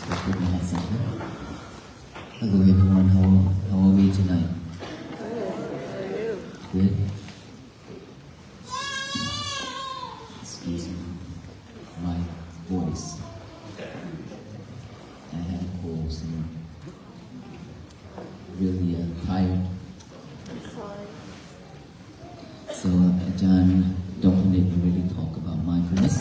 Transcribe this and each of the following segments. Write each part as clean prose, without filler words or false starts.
put my hands in. Hello everyone, how are we tonight? Good. Excuse me, my voice. I had a cold, so really tired. So John already talked about mindfulness.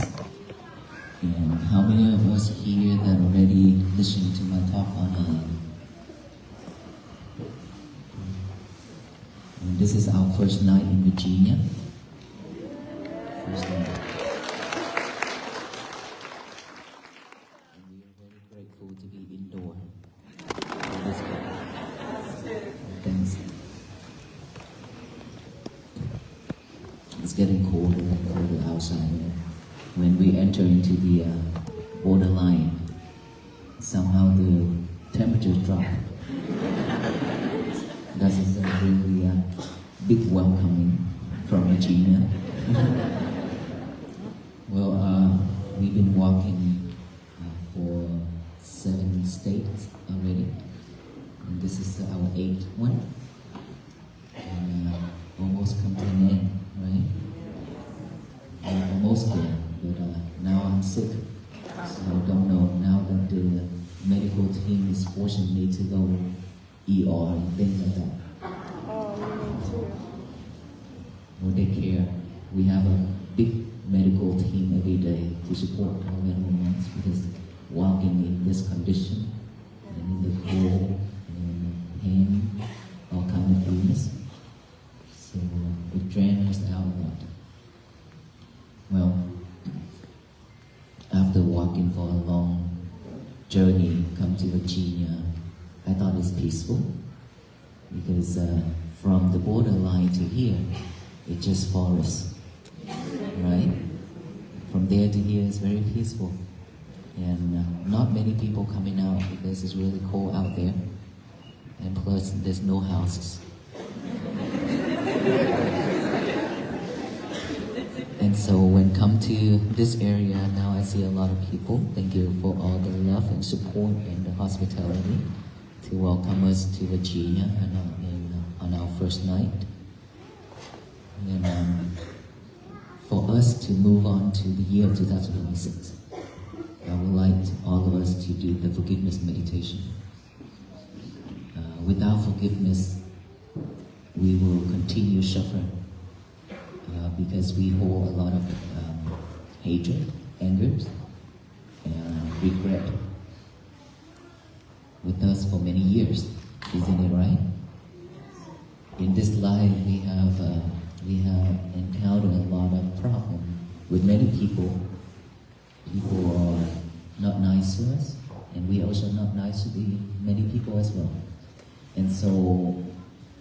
And how many of us here that already listened to my talk online? And this is our first night in Virginia. First night. And we are very grateful to be indoor. Thanks. It's getting colder and colder outside. When we enter into the borderline, somehow the temperature drops. That is a really big welcoming from Virginia. Well, we've been walking for 7 states already, and this is our 8th one, and almost come to an end, right? Almost there. But now I'm sick, so I don't know. Now that the medical team is forcing me to go ER and things like that. Oh, me too. Well, they care. We have a big medical team every day to support our medical ones because walking in this condition, and in the cold, and pain, all kind of illness. So it drains us out a lot. Well, after walking for a long journey, come to Virginia, I thought it's peaceful because from the borderline to here, it's just forest, right? From there to here, it's very peaceful, and not many people coming out because it's really cold out there, and plus there's no houses. And so when come to this area, now I see a lot of people. Thank you for all the love and support and the hospitality to welcome us to Virginia and on our first night. And for us to move on to the year of 2026, I would like all of us to do the forgiveness meditation. Without forgiveness, we will continue suffering. Because we hold a lot of hatred, anger, and regret with us for many years. Isn't it right? In this life, we have encountered a lot of problems with many people. People are not nice to us, and we also not nice to the many people as well. And so,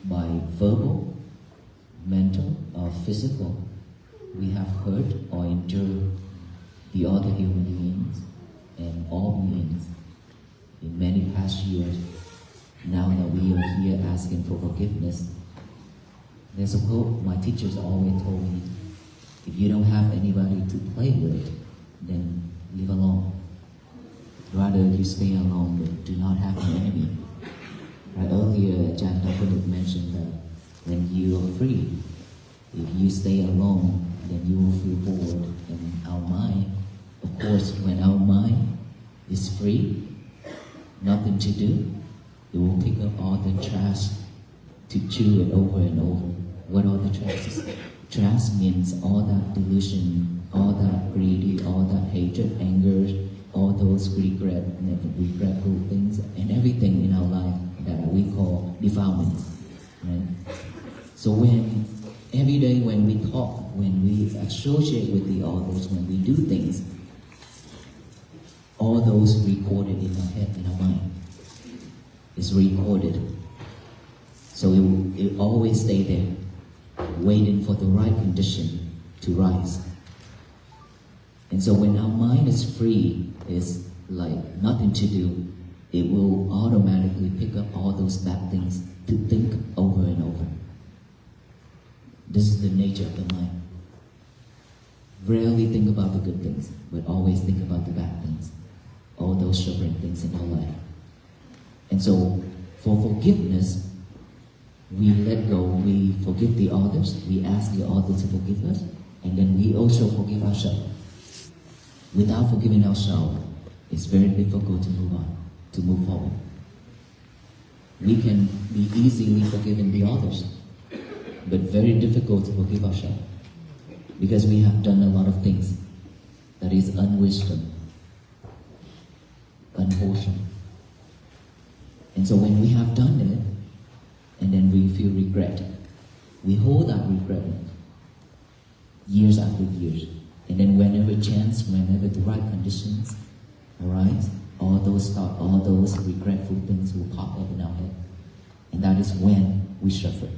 by verbal, mental or physical, we have hurt or injured the other human beings and all beings in many past years. Now that we are here asking for forgiveness, there's a quote my teachers always told me: if you don't have anybody to play with, then live alone. Rather you stay alone, but do not have an enemy. Right, earlier, Jan mentioned that when you are free, if you stay alone, then you will feel bored. And our mind, of course, when our mind is free, nothing to do, it will pick up all the trash to chew it over and over. What are the trashes? Trash means all that delusion, all that greedy, all that hatred, anger, all those regretful things, and everything in our life that we call defilement. Right? So when every day when we talk, when we associate with the others, when we do things, all those recorded in our head, in our mind, is recorded. So it always stay there, waiting for the right condition to rise. And so when our mind is free, is like nothing to do, it will automatically pick up all those bad things to think over and over. This is the nature of the mind. Rarely think about the good things, but always think about the bad things. All those those suffering things in our life. And so, for forgiveness, we let go, we forgive the others, we ask the others to forgive us, and then we also forgive ourselves. Without forgiving ourselves, it's very difficult to move on, to move forward. We can be easily forgiven the others, but very difficult to forgive ourselves, because we have done a lot of things that is unwisdom, unwholesome. And so when we have done it, and then we feel regret, we hold that regret years after years. And then whenever chance, whenever the right conditions arise, all those thoughts, all those regretful things will pop up in our head. And that is when we suffer.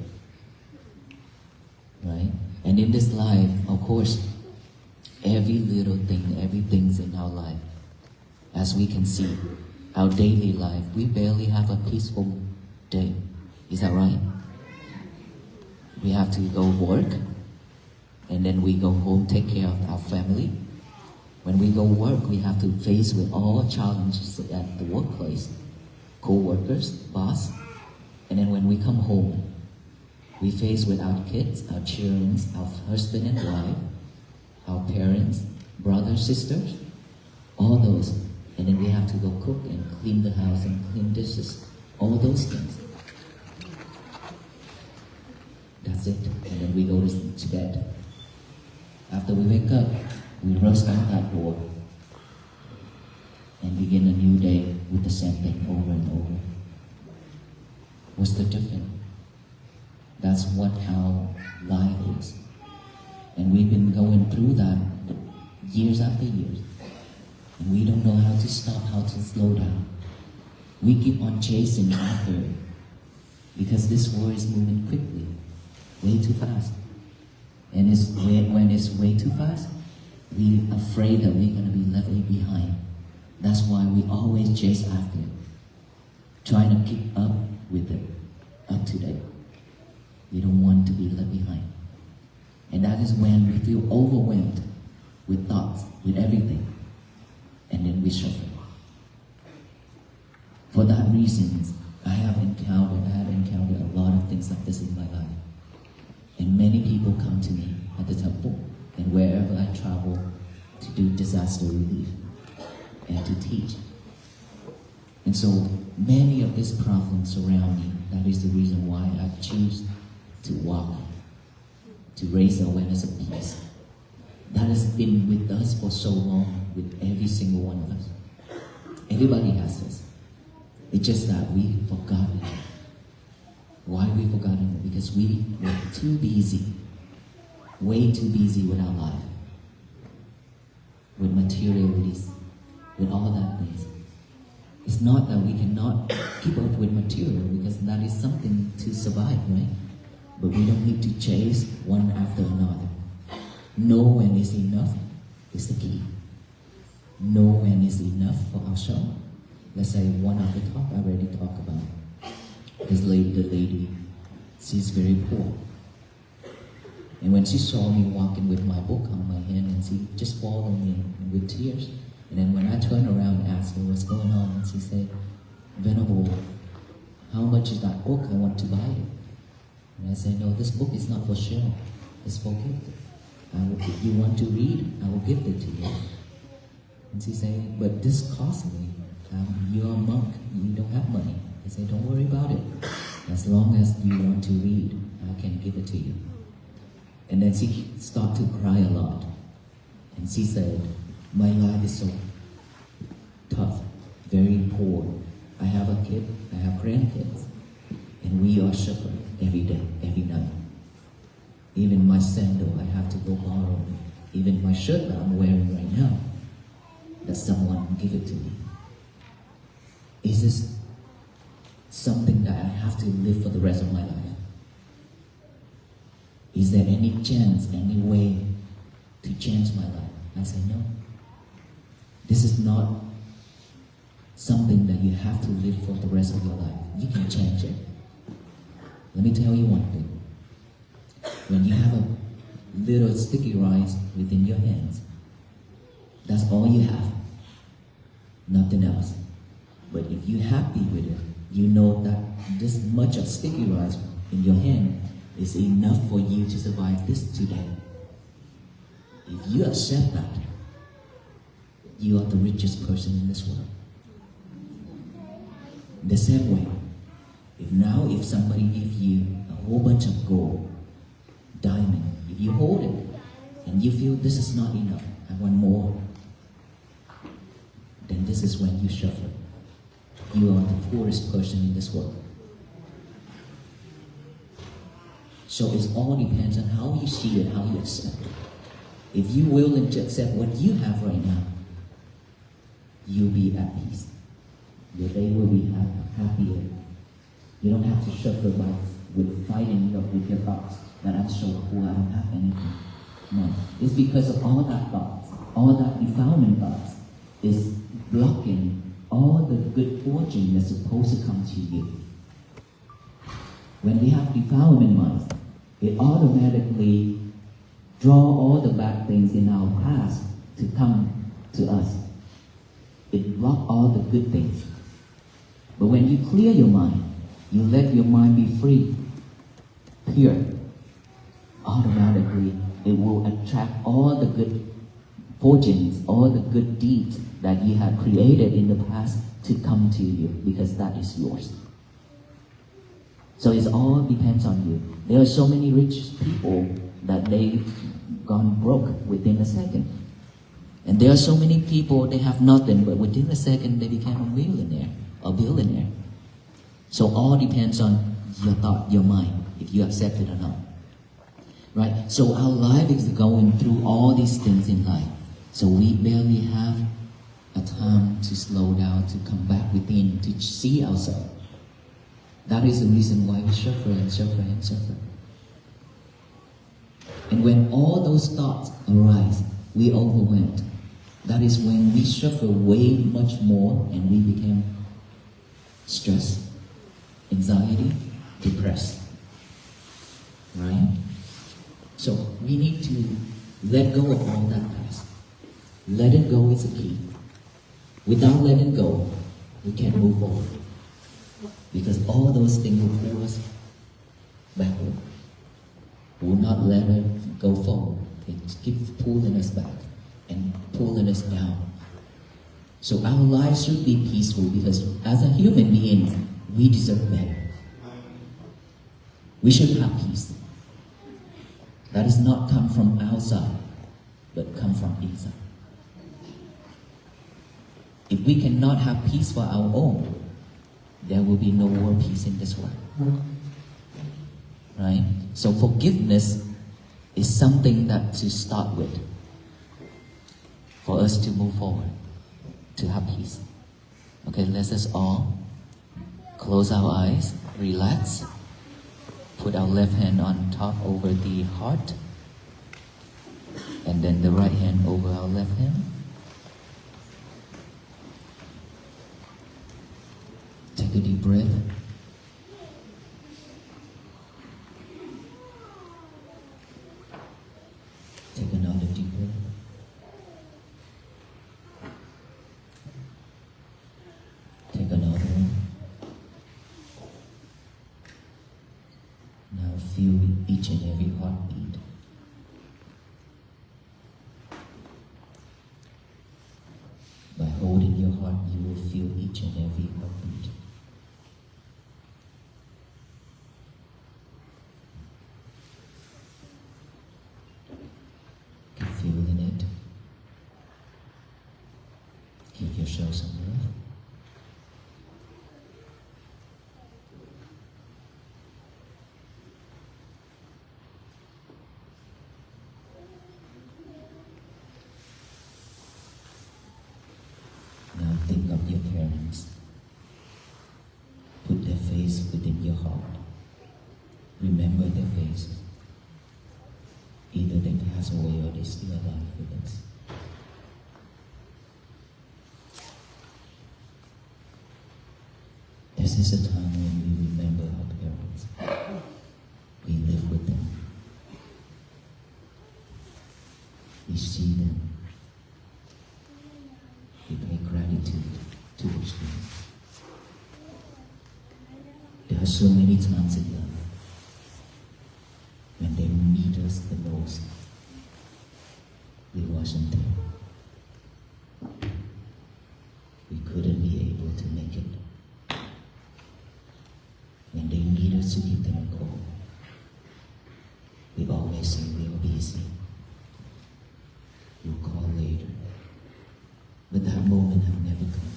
Right? And in this life, of course, every little thing, everything's in our life. As we can see, our daily life, we barely have a peaceful day. Is that right? We have to go work, and then we go home, take care of our family. When we go work, we have to face with all challenges at the workplace, co-workers, boss. And then when we come home, we face with our kids, our children, our husband and wife, our parents, brothers, sisters, all those. And then we have to go cook and clean the house and clean dishes, all those things. That's it. And then we go to bed. After we wake up, we rush out that door and begin a new day with the same thing over and over. What's the difference? That's what our life is. And we've been going through that years after years. And we don't know how to stop, how to slow down. We keep on chasing after it because this world is moving quickly, way too fast. And when it's way too fast, we're afraid that we're going to be left behind. That's why we always chase after it, trying to keep up with it, up to date. We don't want to be left behind. And that is when we feel overwhelmed with thoughts, with everything. And then we suffer. For that reason, I have encountered a lot of things like this in my life. And many people come to me at the temple and wherever I travel to do disaster relief and to teach. And so many of these problems surround me. That is the reason why I choose to walk, to raise the awareness of peace. That has been with us for so long, with every single one of us. Everybody has this. It's just that we forgot it. Why we forgotten it? Because we were too busy, way too busy with our life, with materialities, with all that things. It's not that we cannot keep up with material, because that is something to survive, right? But we don't need to chase one after another. Know when is enough is the key. Know when is enough for ourselves. Let's say one of the talk I already talked about. The lady, she's very poor. And when she saw me walking with my book on my hand, and she just followed me with tears. And then when I turned around and asked her what's going on, and she said, "Venerable, how much is that book? I want to buy it." And I said, "No, this book is not for sale. It's for gift. If you want to read, I will give it to you." And she said, "But this costs me. You're a monk. You don't have money." I said, "Don't worry about it. As long as you want to read, I can give it to you." And then she started to cry a lot. And she said, "My life is so tough, very poor. I have a kid, I have grandkids, and we are suffering every day, every night. Even my sandal, I have to go borrow. Even my shirt that I'm wearing right now, that someone give it to me. Is this something that I have to live for the rest of my life? Is there any chance, any way to change my life?" I said, "No. This is not something that you have to live for the rest of your life. You can change it. Let me tell you one thing. When you have a little sticky rice within your hands, that's all you have. nothing else. But if you're happy with it, you know that this much of sticky rice in your hand is enough for you to survive this today. If you accept that, you are the richest person in this world. The same way, if somebody gives you a whole bunch of gold, diamond, if you hold it and you feel this is not enough, I want more, then this is when you suffer. You are the poorest person in this world. So it all depends on how you see it, how you accept it. If you're willing to accept what you have right now, you'll be at peace. Your day will be happier. You don't have to suffer with fighting with your thoughts that I'm so poor, I don't have anything. No, it's because of all that thoughts, all that defilement thoughts is blocking all the good fortune that's supposed to come to you. When we have defilement minds, it automatically draw all the bad things in our past to come to us. It blocks all the good things. But when you clear your mind, you let your mind be free, pure, automatically it will attract all the good fortunes, all the good deeds that you have created in the past to come to you, because that is yours. So it all depends on you. There are so many rich people that they've gone broke within a second. And there are so many people, they have nothing, but within a second they became a millionaire or billionaire. So all depends on your thought, your mind, if you accept it or not. Right? So our life is going through all these things in life. So we barely have a time to slow down, to come back within, to see ourselves. That is the reason why we suffer and suffer and suffer. And when all those thoughts arise, we overwhelmed. That is when we suffer way much more and we become stressed, anxiety, depressed. Right? So we need to let go of all that past. Let it go is a key. Without letting go, we can't move forward. Because all those things will pull us backward. We will not let it go forward. It keeps pulling us back and pulling us down. So our lives should be peaceful, because as a human being, we deserve better. We should have peace. That does not come from outside, but come from inside. If we cannot have peace for our own, there will be no more peace in this world. Right? So forgiveness is something that to start with, for us to move forward, to have peace. Okay, let us all close our eyes, relax, put our left hand on top over the heart, and then the right hand over our left hand. Take a deep breath. Take another deep breath. Take another one. Now feel each and every heartbeat. By holding your heart, you will feel each and every heartbeat. Keep feeling it. Give yourself some love. Now think of your parents. Put their face within your heart. Remember their faces. Either they pass away or they're still alive with us. This is a time when we remember our parents. We live with them. We see them. We pay gratitude. towards them. There are so many times in life when they need us the most, we wasn't there. We couldn't be able to make it. When they need us to give them a call, we always say we are busy. We'll call later. But that moment has never come.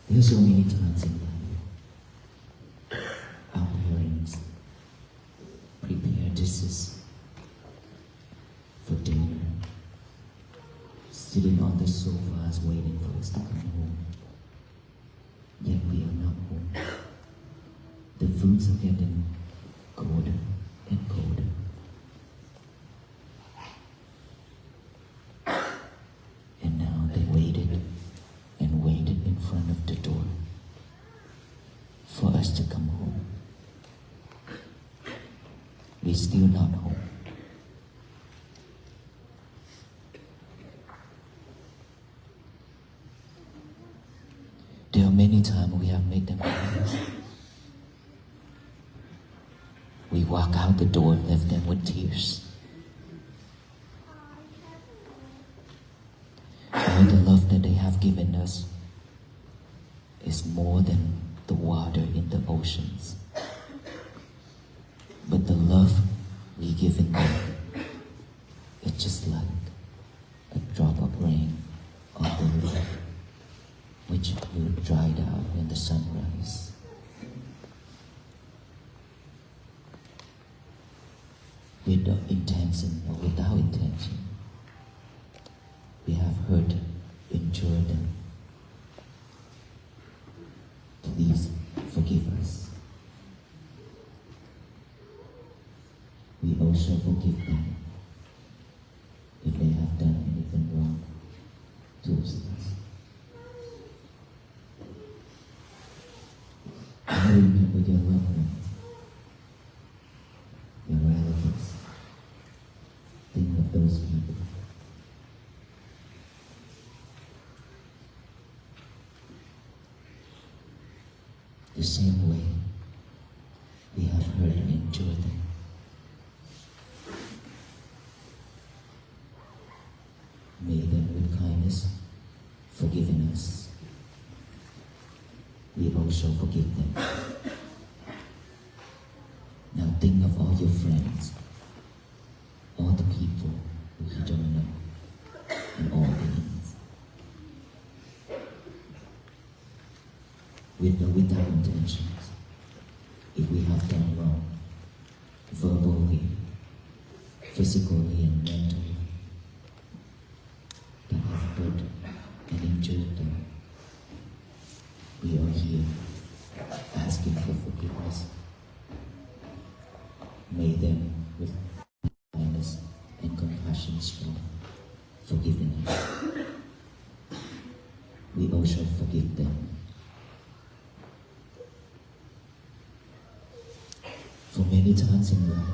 There are so many times in life our parents prepare dishes for dinner, sitting on the sofas waiting for us to come home. Yet we are not home. The foods are getting colder and colder. And now they waited and waited in front of the door for us to come home. We're still not home. There are many times we have made them cry. We walk out the door and left them with tears. All the love that they have given us is more than the water in the oceans. But the love we give in them, it's just like a drop of rain on the leaf, which will dry out when the sun rises. With intention or without intention, we have hurt, injured them. Please forgive us. We also forgive them if they have done anything wrong towards us. I remember your loved ones, your relatives. Think of those people. The same way we have hurt and injured them. May them with kindness forgiven us. We also forgive them. Now think of all your friends, all the people who you don't know, and all beings. With or without intentions, if we have done wrong, verbally, physically, and mentally, that have hurt and injured them, we are here asking for forgiveness. May them with kindness and compassion strong, forgiving us. We also forgive them. For many times in life,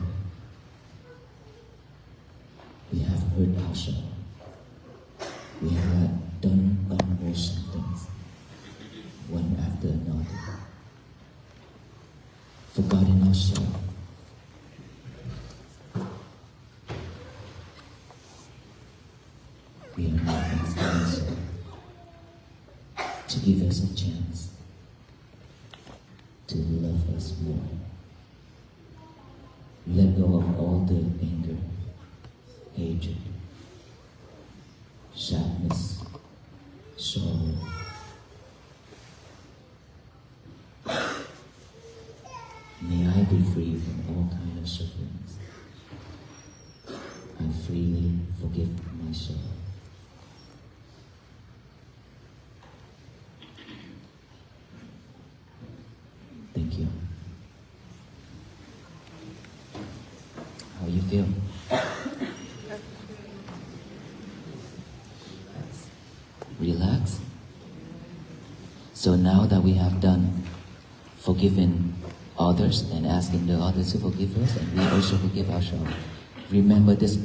we have hurt ourselves. We have done unwholesome things, one after another, forgotten ourselves. We are now asking ourselves to give us a chance to love us more. Let go of all the anger, hatred, sadness, sorrow. May I be free from all kinds of sufferings. I freely forgive myself. Thank you. How you feel? Relax. So now that we have done forgiving others and asking the others to forgive us, and we also forgive ourselves, remember this.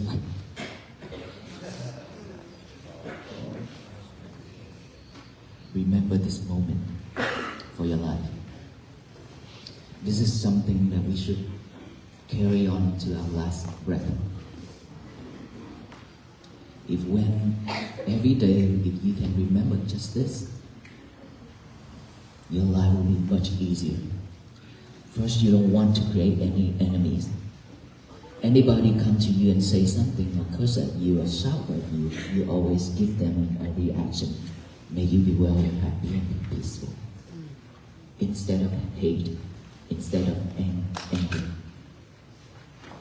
remember this moment for your life. This is something that we should carry on to our last breath. If when every day, if you can remember just this, your life will be much easier. First, you don't want to create any enemies. Anybody come to you and say something or curse at you or shout at you, you always give them a reaction. May you be well and happy and be peaceful. Instead of hate, instead of anger.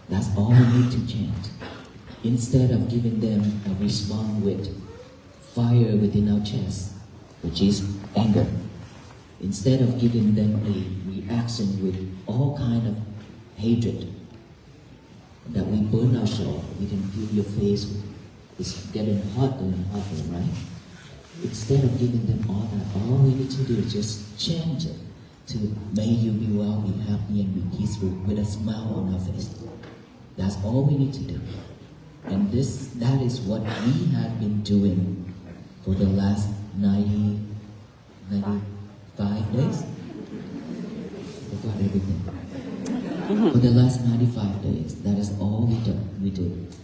That's all we need to change. Instead of giving them a response with fire within our chest, which is anger. Instead of giving them a reaction with all kind of hatred, that we burn ourselves, we can feel your face is getting hotter and hotter, right? Instead of giving them all that, all we need to do is just change it to may you be well, be happy, and be peaceful with a smile on our face. That's all we need to do. And that is what we have been doing for the last 95 days. Forgot everything. For the last 95 days, that is all we did.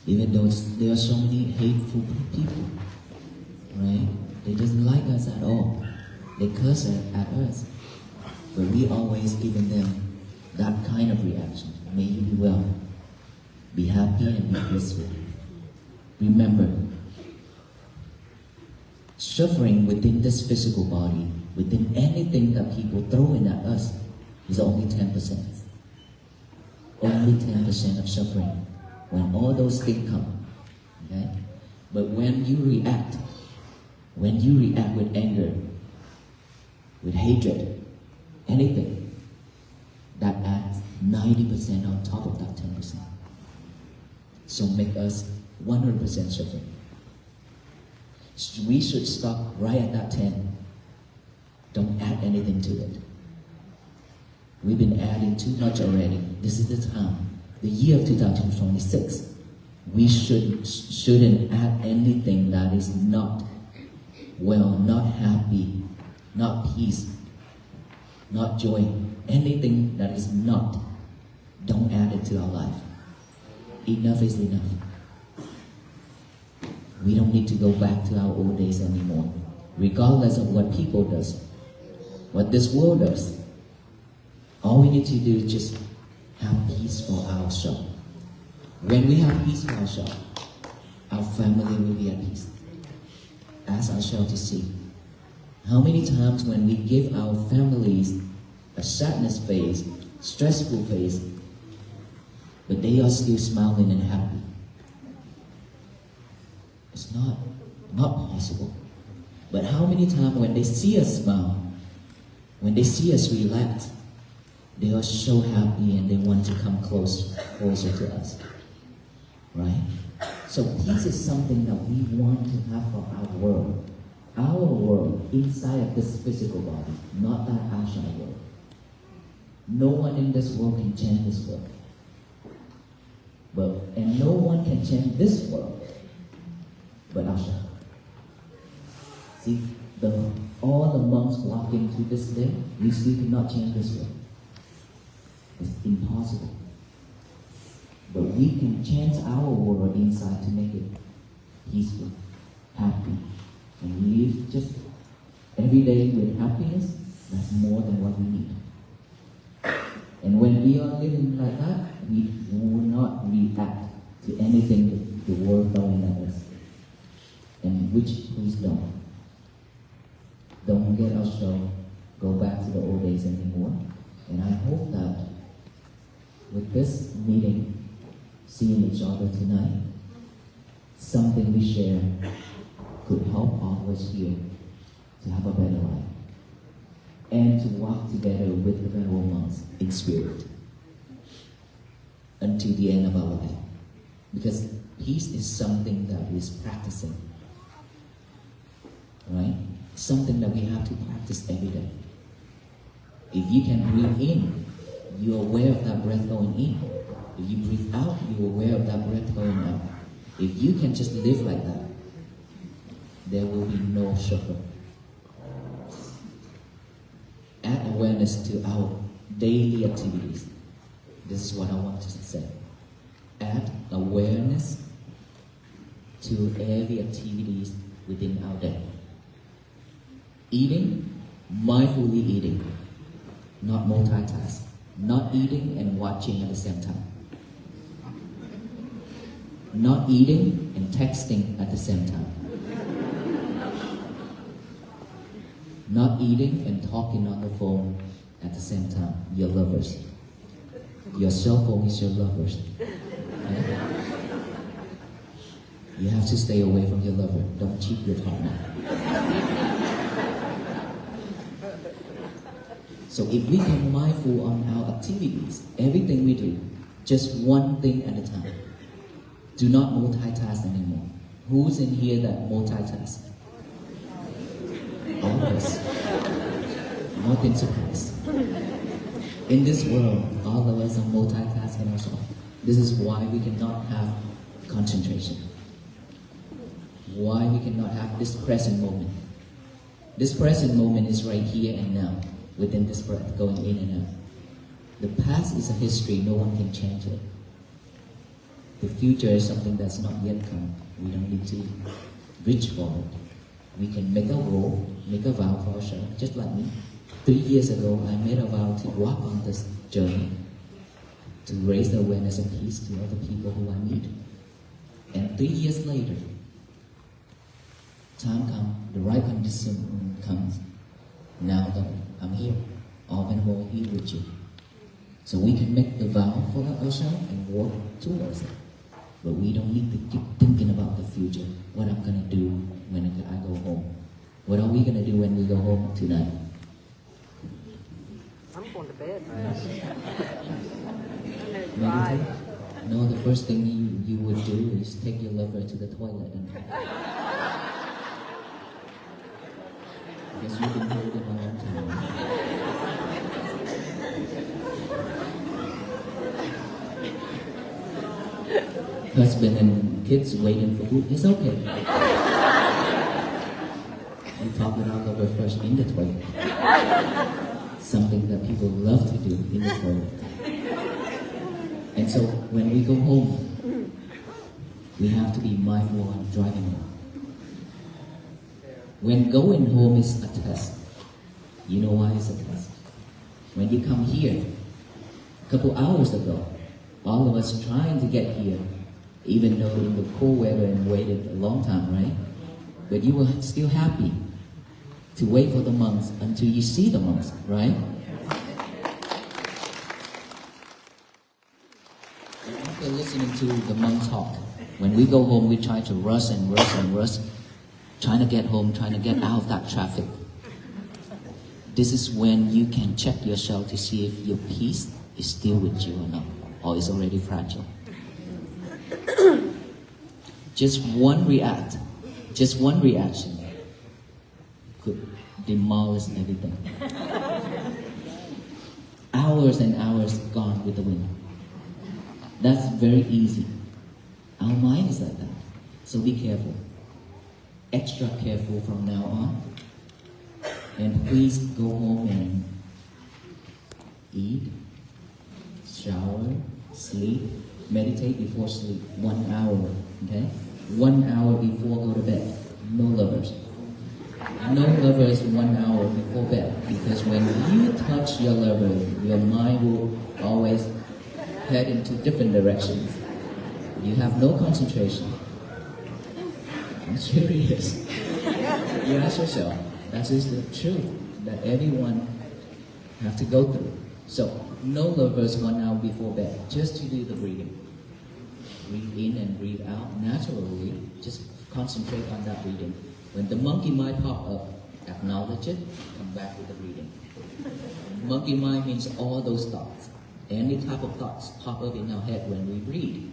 Even though there are so many hateful people, right? They doesn't like us at all. They curse at us. But we always giving them that kind of reaction. May you be well. Be happy and be peaceful. Remember, suffering within this physical body, within anything that people throw in at us, is only 10%. Only 10% of suffering when all those things come. Okay? But when you react with anger, with hatred, anything, that adds 90% on top of that 10%. So make us 100% suffering. We should stop right at that 10. Don't add anything to it. We've been adding too much already. This is the time. The year of 2026. We shouldn't add anything that is not well, not happy, not peace, not joy. Anything that is not, don't add it to our life. Enough is enough. We don't need to go back to our old days anymore. Regardless of what people does, what this world does, all we need to do is just have peace for ourselves. When we have peace for ourselves, our family will be at peace. Ask ourselves to see how many times when we give our families a sadness phase, stressful phase, but they are still smiling and happy. It's not possible. But how many times when they see us smile, when they see us relax, they are so happy and they want to come closer to us. Right? So peace is something that we want to have for our world. Our world inside of this physical body, not that outside world. No one in this world can change this world. And no one can change this world but ourselves. See, all the monks walking through this day, we still cannot change this world. It's impossible. But we can change our world inside to make it peaceful, happy, and live just every day with happiness. That's more than what we need. And when we are living like that, we will not react to anything the world throwing at us. And which please don't. Don't get ourselves go back to the old days anymore. And I hope that with this meeting, seeing each other tonight, something we share could help all of us here to have a better life and to walk together with the venerable monks in spirit until the end of our life. Because peace is something that is practicing, right? Something that we have to practice every day. If you can breathe in, you're aware of that breath going in. If you breathe out, you're aware of that breath going out. If you can just live like that, there will be no suffering. awareness to our daily activities. This is what I want to say. Add awareness to every activities within our day. Eating, mindfully eating, not multitask. Not eating and watching at the same time. Not eating and texting at the same time. Not eating and talking on the phone at the same time. Your lovers. Your cell phone is your lovers. Okay? You have to stay away from your lover. Don't cheat your partner. So if we can mindful on our activities, everything we do, just one thing at a time. Do not multitask anymore. Who's in here that multitask? All of us. Nothing surprise. In this world, all of us are multitasking ourselves. This is why we cannot have concentration. Why we cannot have this present moment. This present moment is right here and now, within this breath, going in and out. The past is a history, no one can change it. The future is something that's not yet come. We don't need to reach for it. We can make a goal, make a vow for ourselves, just like me. 3 years ago, I made a vow to walk on this journey, to raise the awareness and peace to other people who I meet. And 3 years later, time comes, the right condition comes. Now that I'm here, all and all here with you. So we can make the vow for ourselves and work towards it. But we don't need to keep thinking about the future. What I'm going to do when I go home. What are we going to do when we go home tonight? I'm going to bed. Meditate? No, the first thing you would do is take your lover to the toilet. Because you've been holding a long time. Husband and kids waiting for food, it's okay. You talk with our lover first in the toilet. Something that people love to do in the toilet. And so when we go home, we have to be mindful on driving home. When going home is a test, you know why it's a test? When you come here, a couple hours ago, all of us trying to get here, even though in the cold weather and waited a long time, right? But you were still happy to wait for the monks until you see the monks, right? And after listening to the monk talk, when we go home, we try to rush and rush and rush, trying to get home, trying to get out of that traffic. This is when you can check yourself to see if your peace is still with you or not, or is already fragile. Just one reaction could demolish everything. Hours and hours gone with the wind. That's very easy. Our mind is like that. So be careful. Extra careful from now on. And please go home and eat, shower, sleep, meditate before sleep. 1 hour, okay? 1 hour before go to bed. No lovers. No lovers 1 hour before bed. Because when you touch your lover, your mind will always head into different directions. You have no concentration. I'm serious. You ask yourself, that is the truth that everyone have to go through. So, no lovers 1 hour before bed, just to do the breathing. Breathe in and breathe out naturally. Just concentrate on that breathing. When the monkey mind pop up, acknowledge it, come back with the breathing. Monkey mind means all those thoughts. Any type of thoughts pop up in our head when we breathe.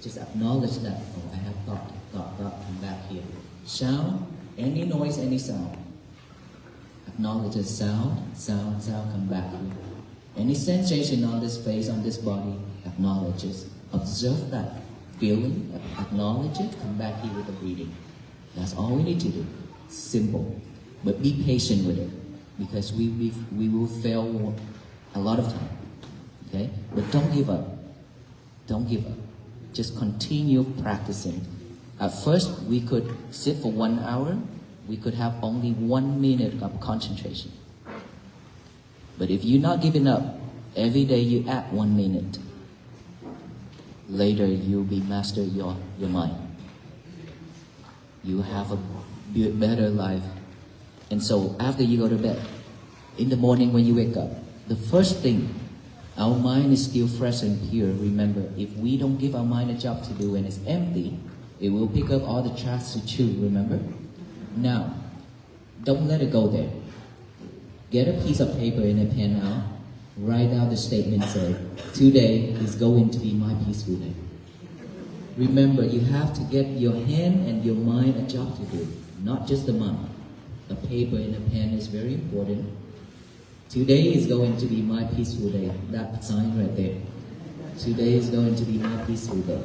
Just acknowledge that, oh, I have thought, come back here. Sound, any noise, any sound. Acknowledge the sound, come back here. Any sensation on this face, on this body, acknowledge it. Observe that feeling, acknowledge it, come back here with the breathing. That's all we need to do. Simple. But be patient with it. because we will fail a lot of time. Okay? But don't give up. Don't give up. Just continue practicing. At first, we could sit for 1 hour. We could have only 1 minute of concentration. But if you're not giving up, every day you add 1 minute. Later, you'll be master your mind. You have a better life. And so after you go to bed, in the morning when you wake up, the first thing, our mind is still fresh and pure. Remember, if we don't give our mind a job to do and it's empty, it will pick up all the trash to chew, remember? Now, don't let it go there. Get a piece of paper and a pen now. Write out the statement, say, today is going to be my peaceful day. Remember, you have to get your hand and your mind a job to do, not just the mind. A paper and a pen is very important. Today is going to be my peaceful day. That sign right there. Today is going to be my peaceful day.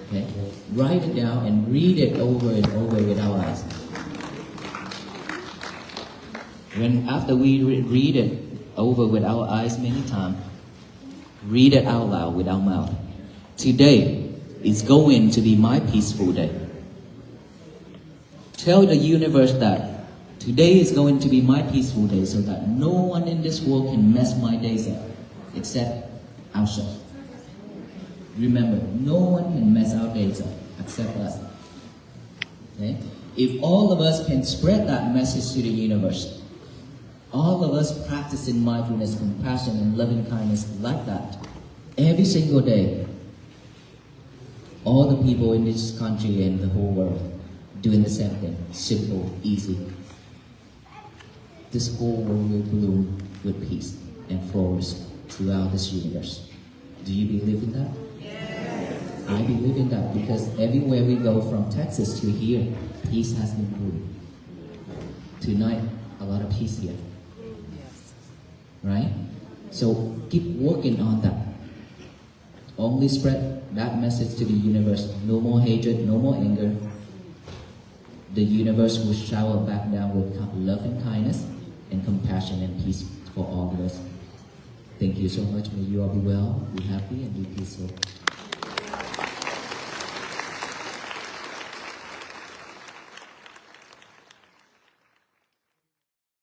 Okay? Write it down and read it over and over with our eyes. When after we read it over with our eyes many times, read it out loud with our mouth. Today is going to be my peaceful day. Tell the universe that today is going to be my peaceful day so that no one in this world can mess my days up except ourselves. Remember, no one can mess our days up except us. Okay? If all of us can spread that message to the universe, all of us practicing mindfulness, compassion, and loving kindness like that, every single day, all the people in this country and the whole world doing the same thing. Simple, easy. This whole world will bloom with peace and flourish throughout this universe. Do you believe in that? Yes. I believe in that because everywhere we go from Texas to here, peace has been brewed. Tonight, a lot of peace here. Yes. Right? So keep working on that. Only spread that message to the universe. No more hatred, no more anger. The universe will shower back down with love and kindness and compassion and peace for all of us. Thank you so much. May you all be well, be happy, and be peaceful.